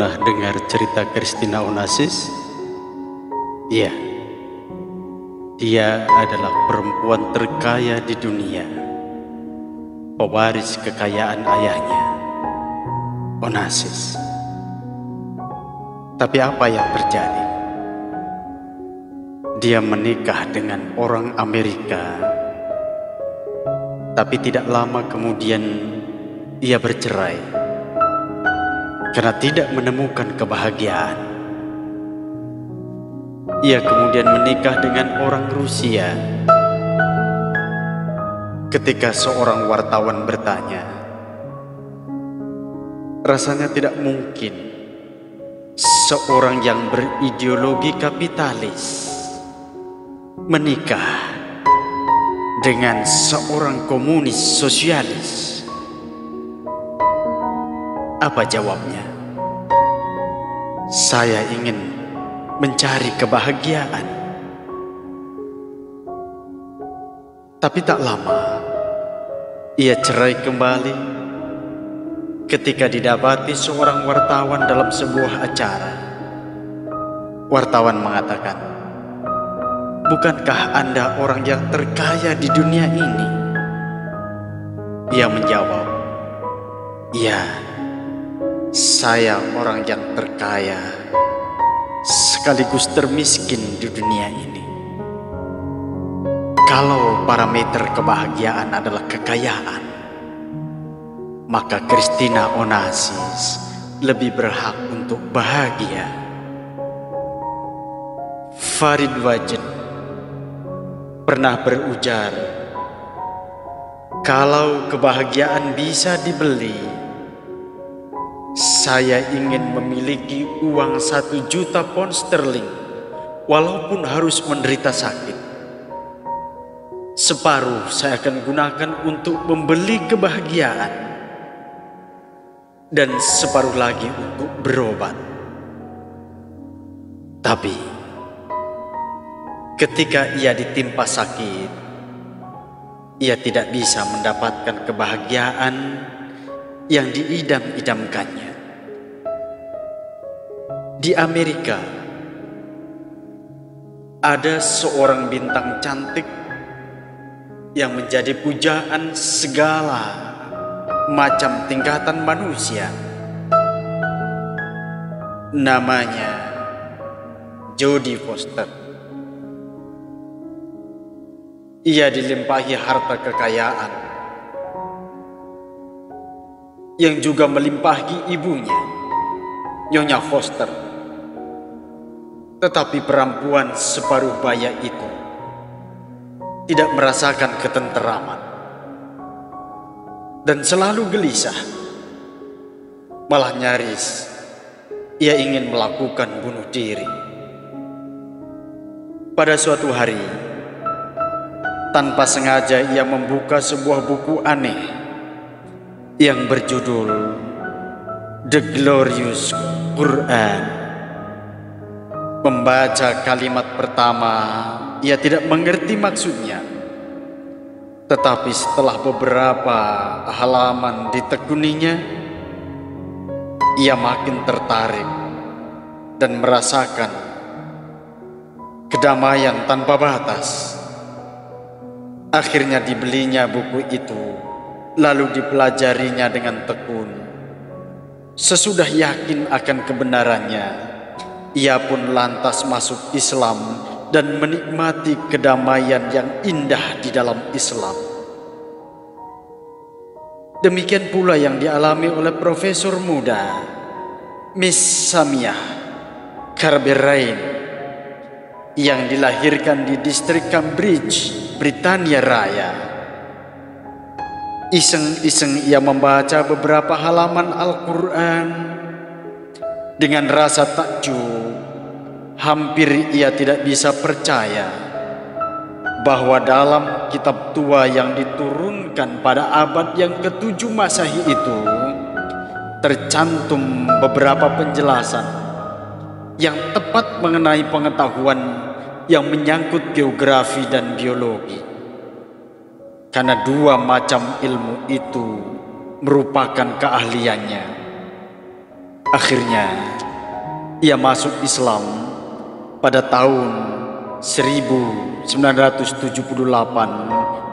Pernah dengar cerita Christina Onassis? Iya, dia adalah perempuan terkaya di dunia, pewaris kekayaan ayahnya, Onassis. Tapi apa yang terjadi? Dia menikah dengan orang Amerika, tapi tidak lama kemudian ia bercerai karena tidak menemukan kebahagiaan. Ia kemudian menikah dengan orang Rusia. Ketika seorang wartawan bertanya, rasanya tidak mungkin seorang yang berideologi kapitalis menikah dengan seorang komunis sosialis. Apa jawabnya? Saya ingin mencari kebahagiaan. Tapi tak lama, ia cerai kembali ketika didapati seorang wartawan dalam sebuah acara. Wartawan mengatakan, "Bukankah Anda orang yang terkaya di dunia ini?" Ia menjawab, "Ya, saya orang yang terkaya sekaligus termiskin di dunia ini. Kalau parameter kebahagiaan adalah kekayaan, maka Christina Onassis lebih berhak untuk bahagia." Farid Wajid pernah berujar, "Kalau kebahagiaan bisa dibeli, saya ingin memiliki uang 1 juta pound sterling, walaupun harus menderita sakit. Separuh saya akan gunakan untuk membeli kebahagiaan, dan separuh lagi untuk berobat." Tapi ketika ia ditimpa sakit, ia tidak bisa mendapatkan kebahagiaan yang diidam-idamkannya. Di Amerika, ada seorang bintang cantik yang menjadi pujaan segala macam tingkatan manusia. Namanya Jodie Foster. Ia dilimpahi harta kekayaan yang juga melimpahi ibunya, Nyonya Foster. Tetapi perempuan separuh baya itu tidak merasakan ketenteraman dan selalu gelisah. Malah nyaris ia ingin melakukan bunuh diri. Pada suatu hari, tanpa sengaja ia membuka sebuah buku aneh yang berjudul The Glorious Quran. Membaca kalimat pertama, ia tidak mengerti maksudnya. Tetapi setelah beberapa halaman ditekuninya, ia makin tertarik dan merasakan kedamaian tanpa batas. Akhirnya dibelinya buku itu, lalu dipelajarinya dengan tekun. Sesudah yakin akan kebenarannya, ia pun lantas masuk Islam dan menikmati kedamaian yang indah di dalam Islam. Demikian pula yang dialami oleh profesor muda Miss Samiah Karberain yang dilahirkan di distrik Cambridge, Britania Raya. Iseng-iseng ia membaca beberapa halaman Al-Quran. Dengan rasa takjub, hampir ia tidak bisa percaya bahwa dalam kitab tua yang diturunkan pada abad yang ke-7 Masehi itu tercantum beberapa penjelasan yang tepat mengenai pengetahuan yang menyangkut geografi dan biologi. Karena 2 macam ilmu itu merupakan keahliannya. Akhirnya ia masuk Islam pada tahun 1978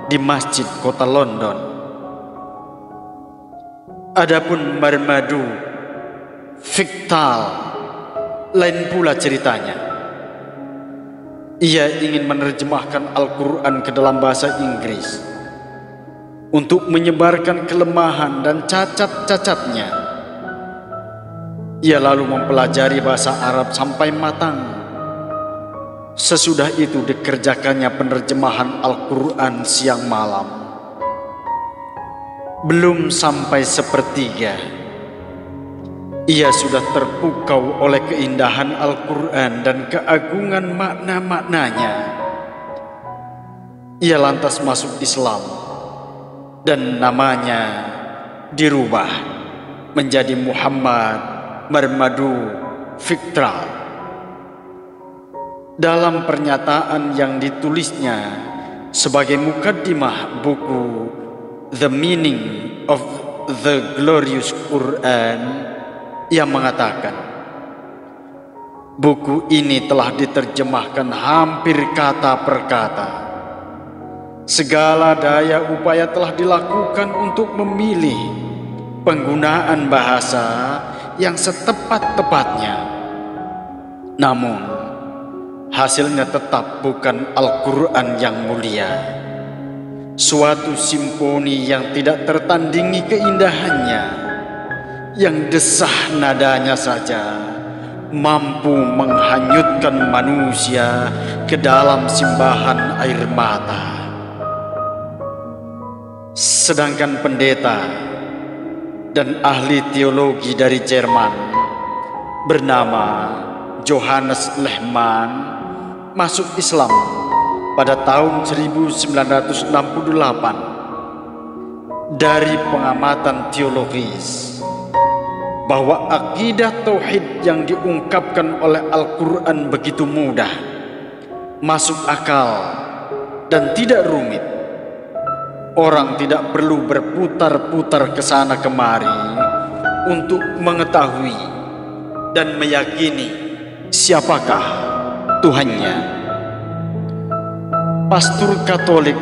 di Masjid Kota London. Adapun Marmaduke Victal lain pula ceritanya. Ia ingin menerjemahkan Al-Quran ke dalam bahasa Inggris untuk menyebarkan kelemahan dan cacat-cacatnya. Ia lalu mempelajari bahasa Arab sampai matang. Sesudah itu dikerjakannya penerjemahan Al-Quran siang malam. Belum sampai sepertiga, ia sudah terpukau oleh keindahan Al-Quran dan keagungan makna-maknanya. Ia lantas masuk Islam dan namanya dirubah menjadi Muhammad Marmaduke Victal. Dalam pernyataan yang ditulisnya sebagai mukaddimah buku The Meaning of the Glorious Quran, ia mengatakan, buku ini telah diterjemahkan hampir kata per kata. Segala daya upaya telah dilakukan untuk memilih penggunaan bahasa yang setepat-tepatnya. Namun, hasilnya tetap bukan Al-Quran yang mulia. Suatu simfoni yang tidak tertandingi keindahannya, yang desah nadanya saja mampu menghanyutkan manusia ke dalam simbahan air mata. Sedangkan pendeta dan ahli teologi dari Jerman bernama Johannes Lehmann masuk Islam pada tahun 1968. Dari pengamatan teologis bahwa akidah tauhid yang diungkapkan oleh Al-Quran begitu mudah, masuk akal, dan tidak rumit. Orang tidak perlu berputar-putar ke sana kemari untuk mengetahui dan meyakini siapakah Tuhannya. Pastor Katolik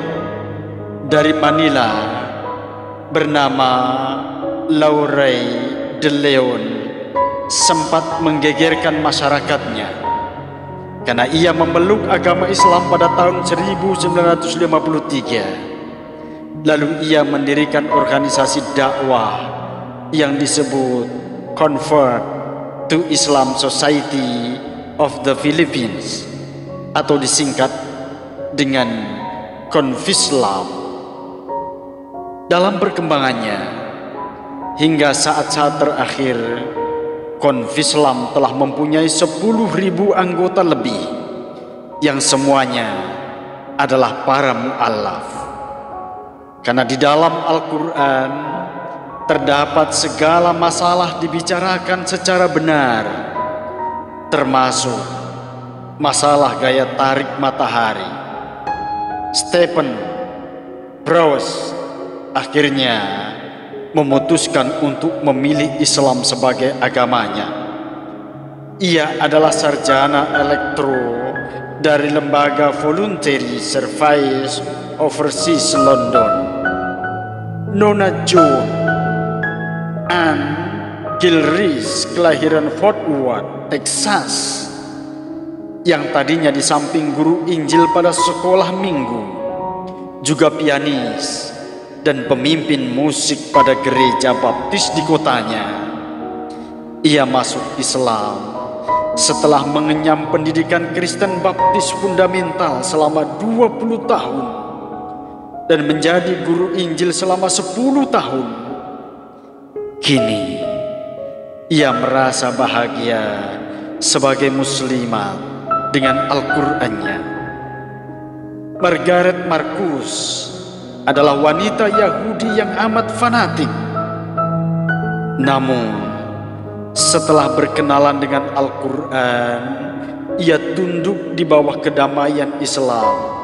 dari Manila bernama Laurey de Leon sempat menggegerkan masyarakatnya karena ia memeluk agama Islam pada tahun 1953. Lalu ia mendirikan organisasi dakwah yang disebut Convert to Islam Society of the Philippines, atau disingkat dengan Convislam. Dalam perkembangannya hingga saat-saat terakhir, Convislam telah mempunyai 10.000 anggota lebih yang semuanya adalah para mu'allaf. Karena di dalam Al-Quran terdapat segala masalah dibicarakan secara benar, termasuk masalah gaya tarik matahari. Stephen Browse akhirnya memutuskan untuk memilih Islam sebagai agamanya. Ia adalah sarjana elektro dari lembaga Voluntary Service Overseas London. Nona Joan Ann Gilchrist, kelahiran Fort Worth, Texas, yang tadinya di samping guru Injil pada sekolah minggu, juga pianis dan pemimpin musik pada gereja baptis di kotanya. Ia masuk Islam setelah mengenyam pendidikan Kristen Baptis fundamental selama 20 tahun dan menjadi guru Injil selama 10 tahun. Kini ia merasa bahagia sebagai muslimat dengan Al-Qur'annya. Margaret Marcus adalah wanita Yahudi yang amat fanatik. Namun setelah berkenalan dengan Al-Quran, ia tunduk di bawah kedamaian Islam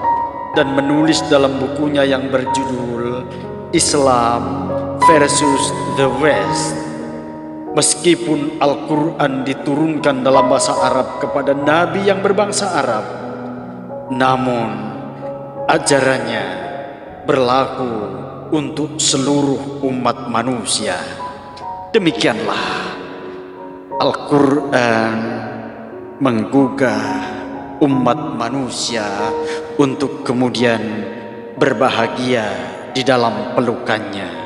dan menulis dalam bukunya yang berjudul Islam versus the West. Meskipun Al-Quran diturunkan dalam bahasa Arab kepada Nabi yang berbangsa Arab, namun ajarannya berlaku untuk seluruh umat manusia. Demikianlah Al-Quran menggugah umat manusia untuk kemudian berbahagia di dalam pelukannya.